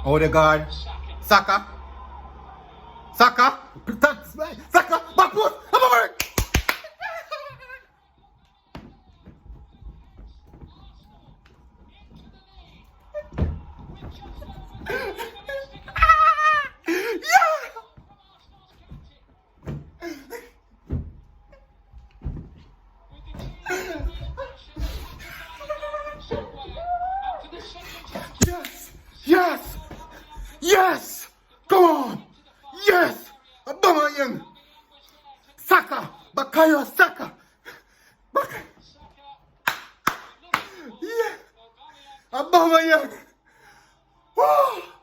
Odegaard. Saka. Saka. Saka. Back foot. I'm over it. Yes! Yes! Yes! Come on! Yes! Aubameyang! Saka! Bukayo Saka! Yeah! Aubameyang! Woo!